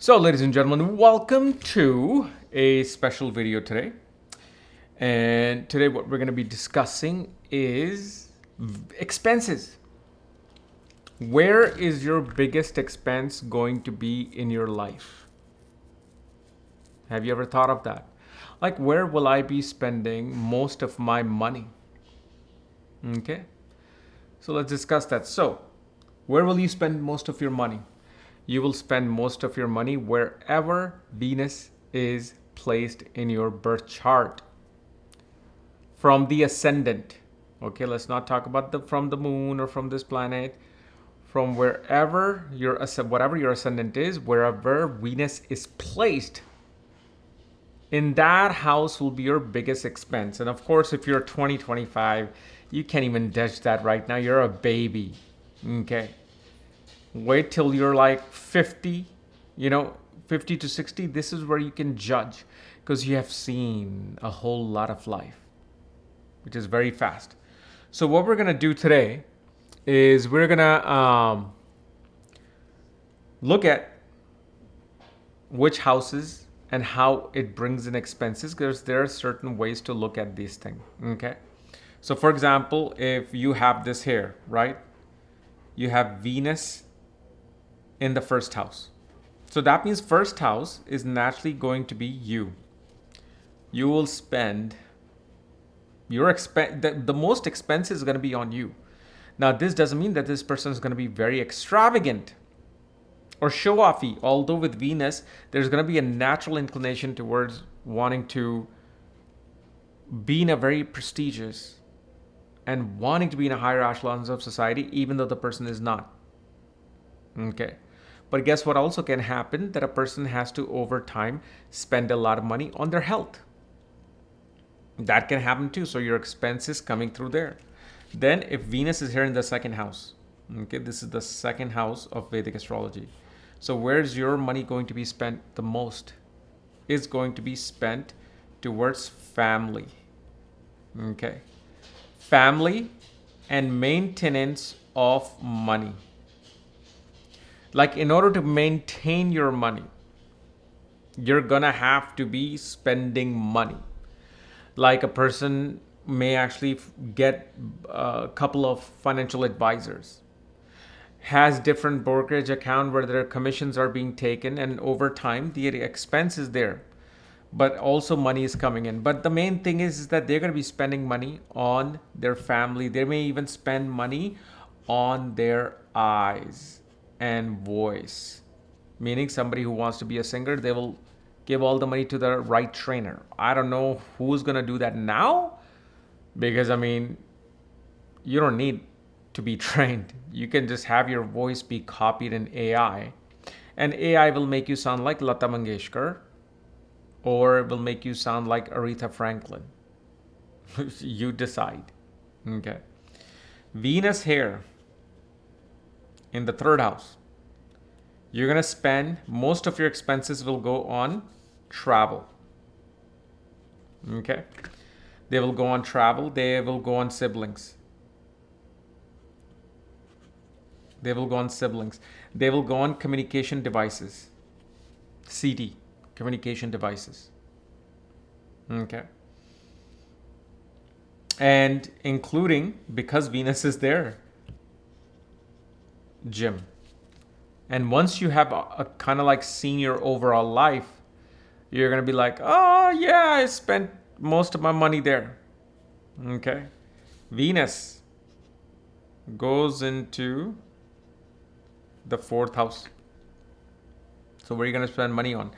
So, ladies and gentlemen, welcome to a special video today. And today, what we're going to be discussing is expenses. Where is your biggest expense going to be in your life? Have you ever thought of that? Like, where will I be spending most of my money? Okay, so let's discuss that. So, where will you spend most of your money? You will spend most of your money wherever Venus is placed in your birth chart from the ascendant. Okay, let's not talk about from the moon or from this planet. From whatever your ascendant is, wherever Venus is placed, in that house will be your biggest expense. And of course, if you're 20, 25, you can't even judge that right now. You're a baby. Okay. Wait till you're like 50, 50 to 60. This is where you can judge because you have seen a whole lot of life, which is very fast. So what we're going to do today is we're going to look at which houses and how it brings in expenses, because there are certain ways to look at these things. Okay. So for example, if you have this here, right? You have Venus in the first house. So that means first house is naturally going to be you. You will spend the most expenses is going to be on you. Now, this doesn't mean that this person is going to be very extravagant or show-offy. Although with Venus, there's going to be a natural inclination towards wanting to be in a very prestigious and wanting to be in a higher echelons of society, even though the person is not. Okay. But guess what also can happen? That a person has to, over time, spend a lot of money on their health. That can happen too. So your expenses coming through there. Then if Venus is here in the second house, okay, this is the second house of Vedic astrology. So where's your money going to be spent the most? It's going to be spent towards family. Okay. Family and maintenance of money. Like, in order to maintain your money, you're gonna have to be spending money. Like, a person may actually get a couple of financial advisors, has different brokerage account where their commissions are being taken, and over time the expense is there, but also money is coming in. But the main thing is that they're going to be spending money on their family. They may even spend money on their eyes and voice, meaning somebody who wants to be a singer, they will give all the money to the right trainer. I don't know who's going to do that now, because you don't need to be trained. You can just have your voice be copied in AI, and AI will make you sound like Lata Mangeshkar, or it will make you sound like Aretha Franklin. You decide. Okay. Venus here in the third house. You're going to spend, most of your expenses will go on travel. Okay. They will go on travel. They will go on siblings. They will go on communication devices. CD, communication devices. Okay. And including, because Venus is there, gym. And once you have a kind of like seen your overall life, you're going to be like, oh yeah, I spent most of my money there. Okay. Venus goes into the fourth house. So where are you going to spend money on?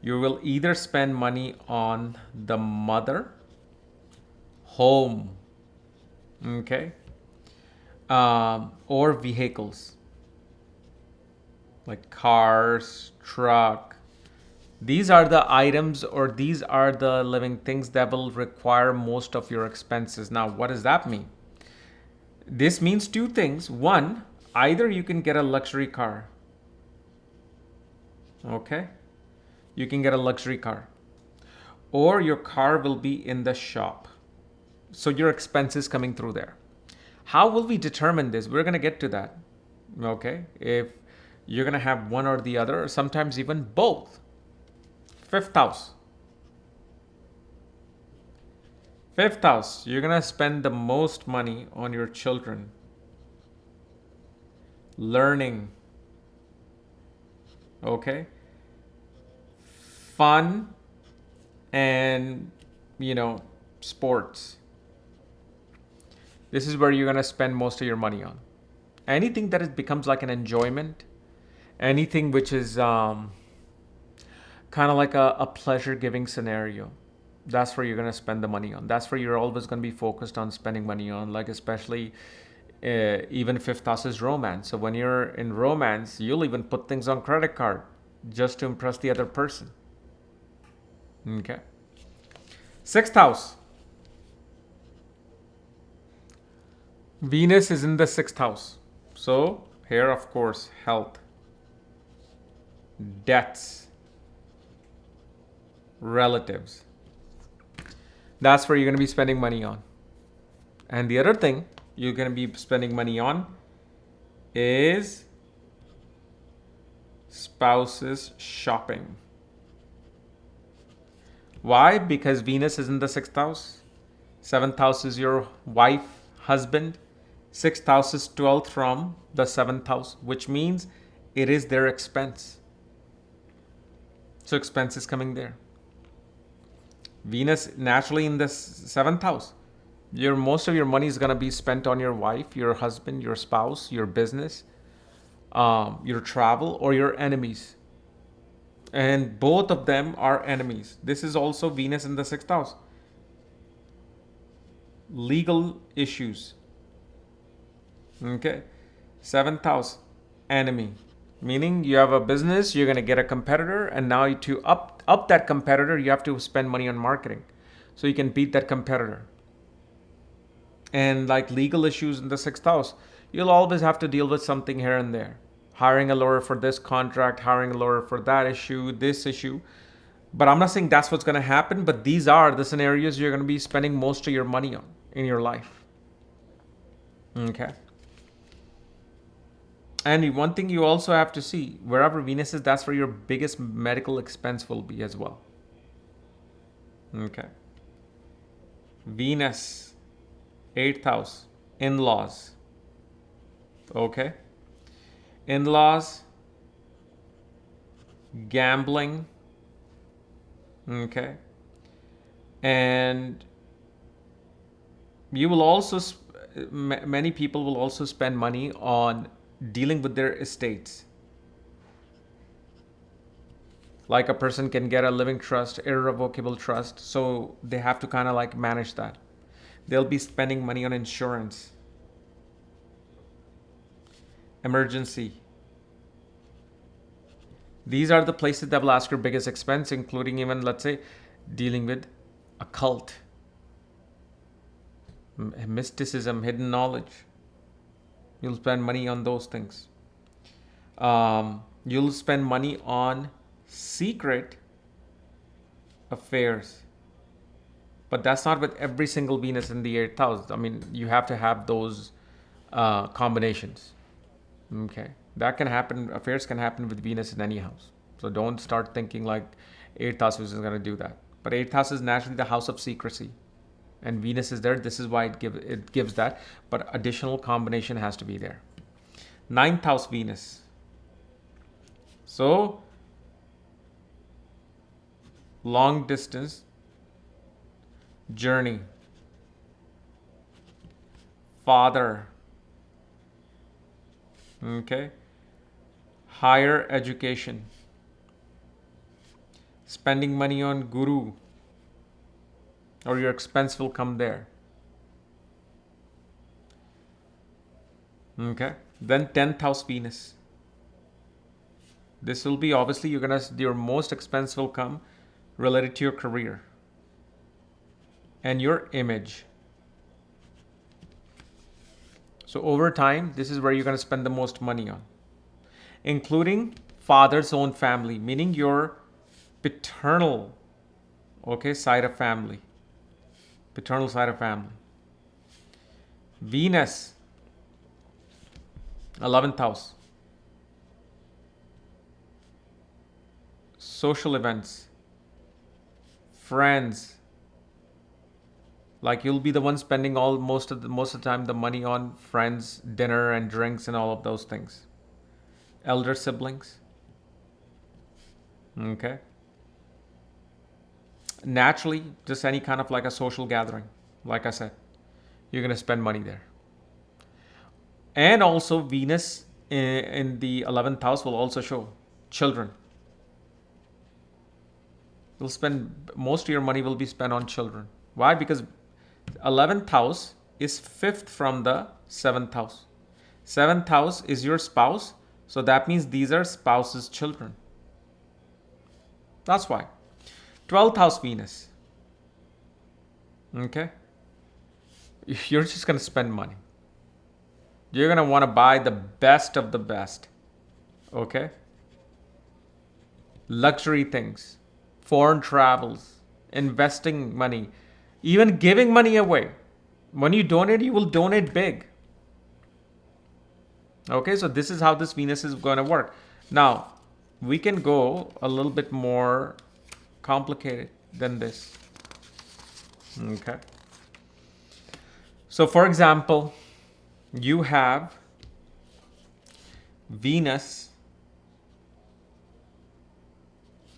You will either spend money on the mother, home, okay, or vehicles like cars, truck. These are the items, or these are the living things that will require most of your expenses. Now, what does that mean? This means two things. One, either you can get a luxury car. Okay? You can get a luxury car. Or your car will be in the shop. So your expenses coming through there. How will we determine this? We're going to get to that. Okay? If you're going to have one or the other, or sometimes even both. Fifth house. Fifth house, you're going to spend the most money on your children. Learning. Okay? Fun and, sports. This is where you're going to spend most of your money on. Anything that becomes like an enjoyment, anything which is kind of like a pleasure-giving scenario, that's where you're going to spend the money on. That's where you're always going to be focused on spending money on, like especially even fifth house is romance. So when you're in romance, you'll even put things on credit card just to impress the other person. Okay. Sixth house. Venus is in the sixth house. So here, of course, health, debts, relatives. That's where you're going to be spending money on. And the other thing you're going to be spending money on is spouses shopping. Why? Because Venus is in the sixth house. Seventh house is your wife, husband. Sixth house is 12th from the seventh house, which means it is their expense. So expense is coming there. Venus naturally in the seventh house. Most of your money is going to be spent on your wife, your husband, your spouse, your business, your travel, or your enemies. And both of them are enemies. This is also Venus in the sixth house. Legal issues. Okay. Seventh house, enemy. Meaning you have a business, you're going to get a competitor, and now to up that competitor, you have to spend money on marketing so you can beat that competitor. And like legal issues in the sixth house, you'll always have to deal with something here and there. Hiring a lawyer for this contract, hiring a lawyer for that issue, this issue. But I'm not saying that's what's going to happen, but these are the scenarios you're going to be spending most of your money on in your life. Okay. And one thing you also have to see, wherever Venus is, that's where your biggest medical expense will be as well. Okay. Venus, 8th house, in-laws. Okay. In-laws, gambling. Okay. And you will also, many people will also spend money on dealing with their estates. Like a person can get a living trust, irrevocable trust, so they have to kind of like manage that. They'll be spending money on insurance, emergency. These are the places that will ask your biggest expense, including even, let's say, dealing with occult, mysticism, hidden knowledge. You'll spend money on those things. You'll spend money on secret affairs. But that's not with every single Venus in the 8th house. I mean, you have to have those combinations. Okay. That can happen. Affairs can happen with Venus in any house. So don't start thinking like 8th house is going to do that. But 8th house is naturally the house of secrecy. And Venus is there. This is why it gives that. But additional combination has to be there. 9th house Venus. So long distance journey. Father. Okay. Higher education. Spending money on guru. Or your expense will come there. Okay. Then 10th house Venus. This will be obviously your most expense will come related to your career and your image. So over time, this is where you're going to spend the most money on, including father's own family, meaning your paternal, side of family. Paternal side of family. Venus, 11th house. social events, friends. Like you'll be the one spending most of the time the money on friends, dinner and drinks and all of those things. Elder siblings. Okay. Naturally, just any kind of like a social gathering. Like I said, you're going to spend money there. And also Venus in the 11th house will also show children. You'll spend most of your money will be spent on children. Why? Because 11th house is 5th from the 7th house. 7th house is your spouse. So that means these are spouse's children. That's why. 12th house Venus. Okay. You're just going to spend money. You're going to want to buy the best of the best. Okay. Luxury things. Foreign travels. Investing money. Even giving money away. When you donate, you will donate big. Okay, so this is how this Venus is going to work. Now, we can go a little bit more complicated than this. Okay. So, for example, you have Venus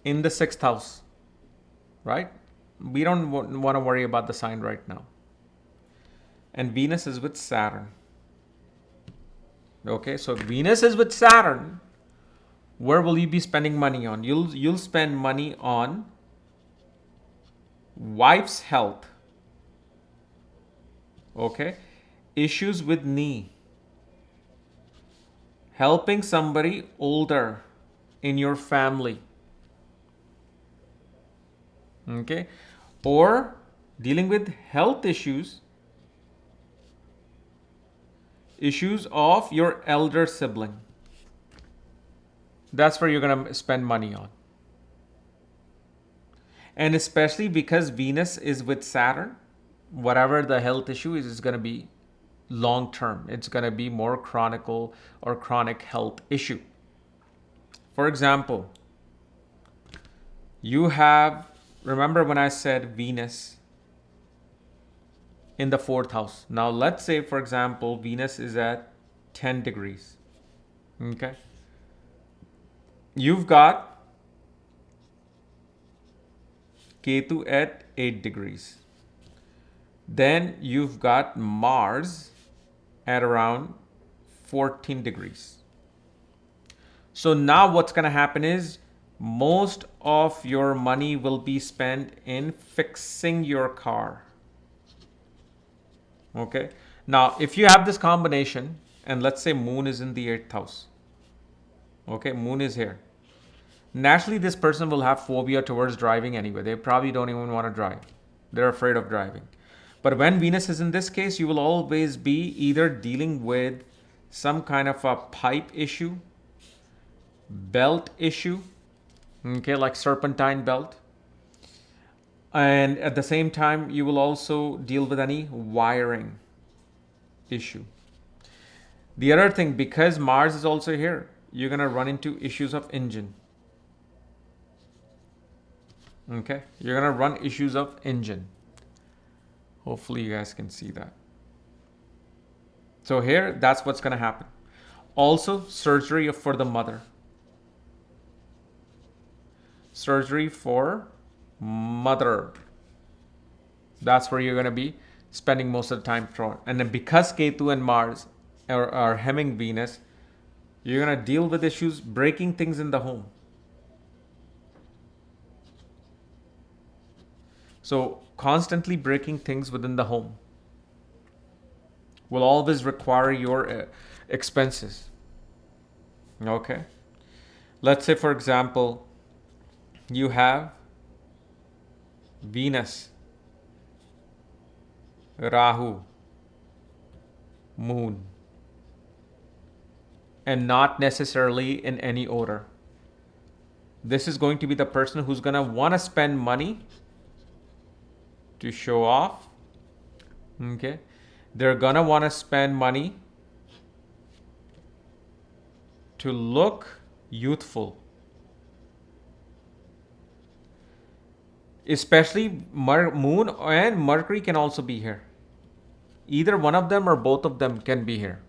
in the 6th house, right? We don't want to worry about the sign right now. And Venus is with Saturn. Okay, so Venus is with Saturn. Where will you be spending money on? You'll spend money on wife's health. Okay, issues with knee. Helping somebody older in your family. Okay, or dealing with health issues of your elder sibling. That's where you're going to spend money on. And especially because Venus is with Saturn, whatever the health issue is going to be long term. It's going to be more chronic health issue. For example, you have, remember when I said Venus in the 4th house. Now let's say, for example, Venus is at 10 degrees. Okay. You've got Ketu at 8 degrees. Then you've got Mars at around 14 degrees. So now what's going to happen is most of your money will be spent in fixing your car. Okay. Now, if you have this combination, and let's say Moon is in the 8th house. Okay, Moon is here. Naturally, this person will have phobia towards driving anyway. They probably don't even want to drive. They're afraid of driving. But when Venus is in this case, you will always be either dealing with some kind of a pipe issue, belt issue, okay, like serpentine belt. And at the same time, you will also deal with any wiring issue. The other thing, because Mars is also here, you're going to run into issues of engine. Okay, you're going to run issues of engine. Hopefully you guys can see that. So here, that's what's going to happen. Also, surgery for the mother. Surgery for mother. That's where you're going to be spending most of the time. And then because Ketu and Mars are hemming Venus, you're going to deal with issues breaking things in the home. So constantly breaking things within the home will always require your expenses. Okay. Let's say, for example, you have Venus, Rahu, Moon, and not necessarily in any order. This is going to be the person who's going to want to spend money to show off. Okay. They're going to want to spend money to look youthful. Especially Moon and Mercury can also be here. Either one of them or both of them can be here.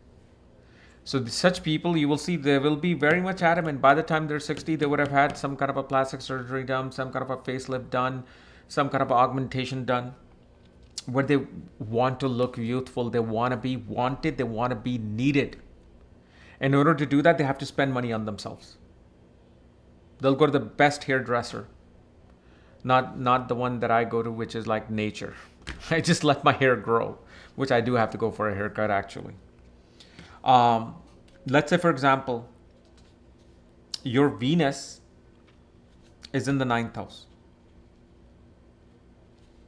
So such people, you will see, they will be very much adamant. By the time they're 60, they would have had some kind of a plastic surgery done, some kind of a facelift done, some kind of augmentation done, where they want to look youthful. They want to be wanted. They want to be needed. In order to do that, they have to spend money on themselves. They'll go to the best hairdresser. Not the one that I go to, which is like nature. I just let my hair grow, which I do have to go for a haircut actually. Let's say, for example, your Venus is in the 9th house.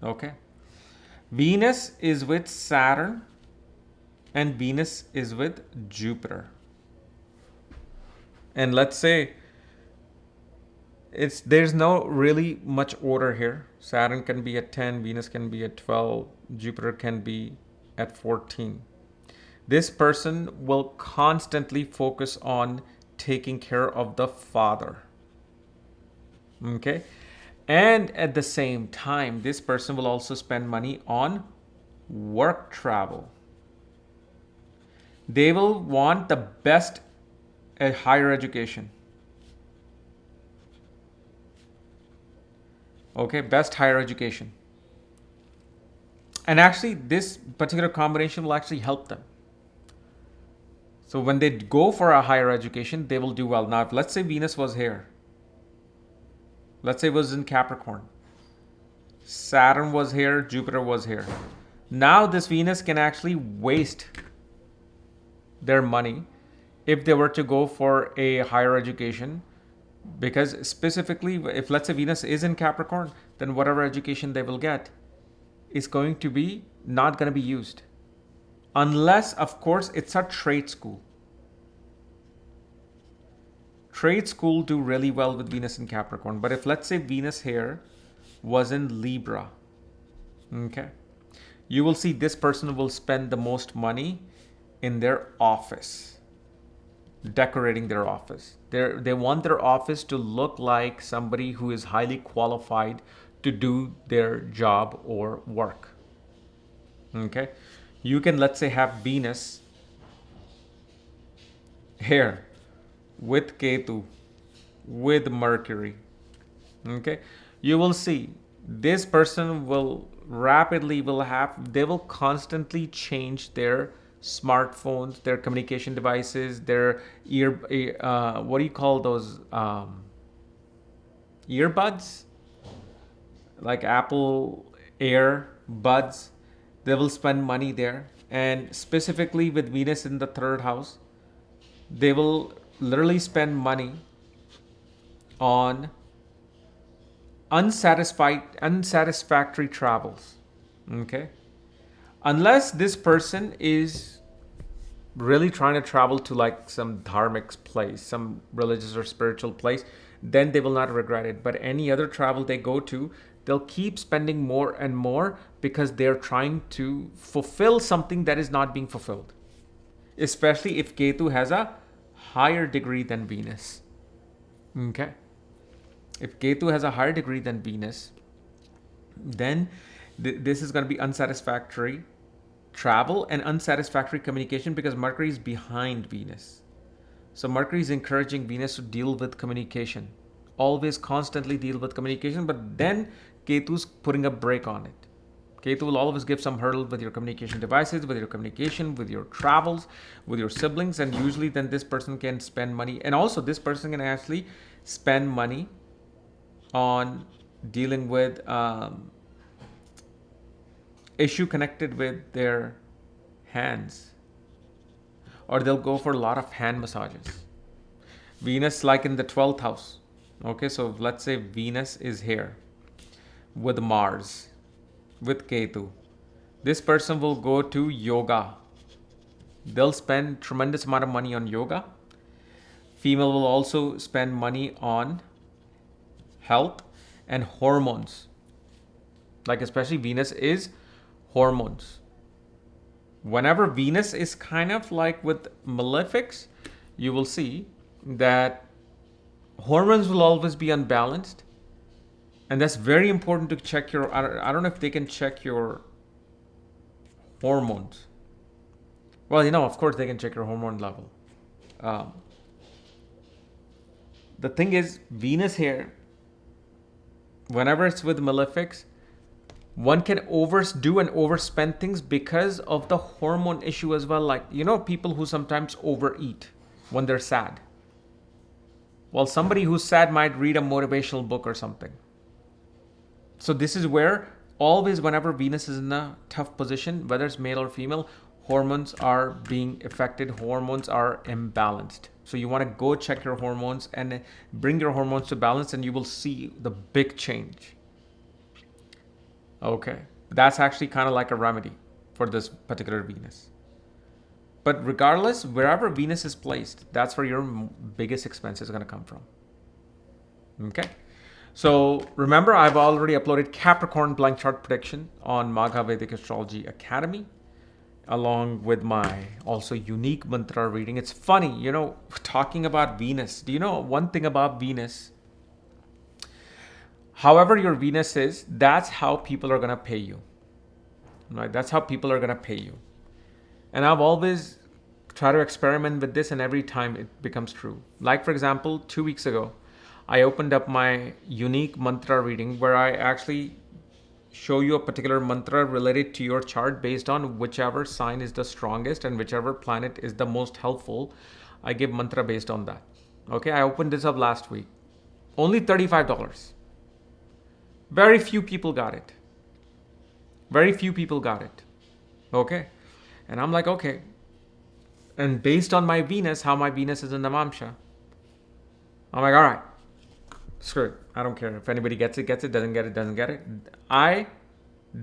Okay. Venus is with Saturn and Venus is with Jupiter. And let's say there's no really much order here. Saturn can be at 10, Venus can be at 12, Jupiter can be at 14. This person will constantly focus on taking care of the father. Okay? And at the same time, this person will also spend money on work travel. They will want the best at higher education. Okay, best higher education. And actually, this particular combination will actually help them. So when they go for a higher education, they will do well. Now, if let's say Venus was here. Let's say it was in Capricorn. Saturn was here, Jupiter was here. Now this Venus can actually waste their money if they were to go for a higher education. Because specifically, if let's say Venus is in Capricorn, then whatever education they will get is going to be not going to be used. Unless, of course, it's a trade school. Trade school do really well with Venus in Capricorn. But if let's say Venus here was in Libra, okay, you will see this person will spend the most money in their office, decorating their office. They want their office to look like somebody who is highly qualified to do their job or work. Okay, you can, let's say, have Venus here with Ketu, with Mercury. Okay, you will see this person will they will constantly change their smartphones, their communication devices, their what do you call those, earbuds, like Apple Air buds. They will spend money there. And specifically with Venus in the 3rd house, they will literally spend money on unsatisfactory travels. Okay, unless this person is really trying to travel to like some dharmic place, some religious or spiritual place, then they will not regret it. But any other travel they go to, they'll keep spending more and more because they're trying to fulfill something that is not being fulfilled. Especially if Ketu has a higher degree than Venus. Okay. If Ketu has a higher degree than Venus, then this is going to be unsatisfactory travel and unsatisfactory communication because Mercury is behind Venus. So Mercury is encouraging Venus to deal with communication. Always constantly deal with communication, but then Ketu's putting a brake on it. Ketu will always give some hurdle with your communication devices, with your communication, with your travels, with your siblings, and usually then this person can spend money. And also this person can actually spend money on dealing with issue connected with their hands. Or they'll go for a lot of hand massages. Venus like in the 12th house. Okay, so let's say Venus is here with Mars, with Ketu. This person will go to yoga. They'll spend tremendous amount of money on yoga. Female will also spend money on health and hormones. Like especially Venus is hormones. Whenever Venus is kind of like with malefics, you will see that hormones will always be unbalanced. And that's very important to check your, I don't know if they can check your hormones. Well, of course they can check your hormone level. The thing is, Venus here, whenever it's with malefics, one can overdo and overspend things because of the hormone issue as well. Like, people who sometimes overeat when they're sad. Well, somebody who's sad might read a motivational book or something. So this is where always, whenever Venus is in a tough position, whether it's male or female, hormones are being affected, hormones are imbalanced. So you want to go check your hormones and bring your hormones to balance, and you will see the big change. Okay, that's actually kind of like a remedy for this particular Venus. But regardless, wherever Venus is placed, that's where your biggest expense is going to come from. Okay. So remember, I've already uploaded Capricorn blank chart prediction on Magha Vedic Astrology Academy, along with my also unique mantra reading. It's funny, talking about Venus. Do you know one thing about Venus? However your Venus is, that's how people are going to pay you. Right? That's how people are going to pay you. And I've always tried to experiment with this, and every time it becomes true. Like, for example, 2 weeks ago, I opened up my unique mantra reading where I actually show you a particular mantra related to your chart based on whichever sign is the strongest and whichever planet is the most helpful. I give mantra based on that. Okay, I opened this up last week. Only $35. Very few people got it. Very few people got it. Okay. And I'm like, okay. And based on my Venus, how my Venus is in the Namamsha, I'm like, all right. Screw it. I don't care. If anybody gets it, doesn't get it, doesn't get it. I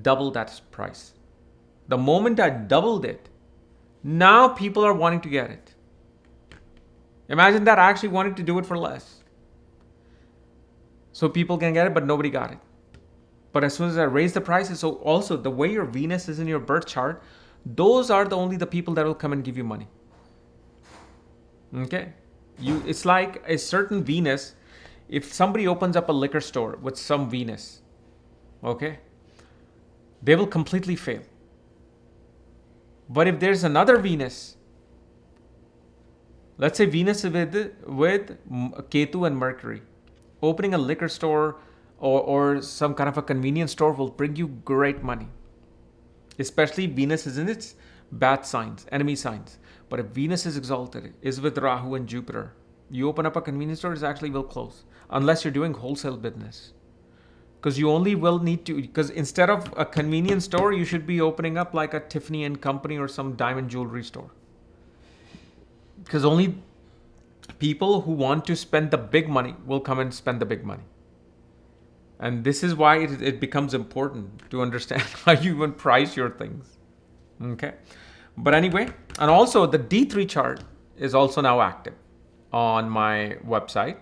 doubled that price. The moment I doubled it, now people are wanting to get it. Imagine that. I actually wanted to do it for less. So people can get it, but nobody got it. But as soon as I raise the prices, so also the way your Venus is in your birth chart, those are only the people that will come and give you money. Okay? It's like a certain Venus. If somebody opens up a liquor store with some Venus, okay, they will completely fail. But if there's another Venus, let's say Venus with Ketu and Mercury, opening a liquor store or some kind of a convenience store will bring you great money. Especially Venus is in its bad signs, enemy signs. But if Venus is exalted, is with Rahu and Jupiter, you open up a convenience store, it actually will close. Unless you're doing wholesale business. Because you only will need to, because instead of a convenience store, you should be opening up like a Tiffany and Company or some diamond jewelry store. Because only people who want to spend the big money will come and spend the big money. And this is why it becomes important to understand how you even price your things. Okay. But anyway, and also the D3 chart is also now active on my website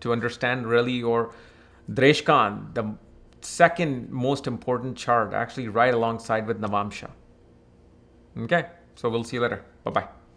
to understand really your Dreshkan, the second most important chart, actually right alongside with Navamsha. Okay. So we'll see you later. Bye-bye.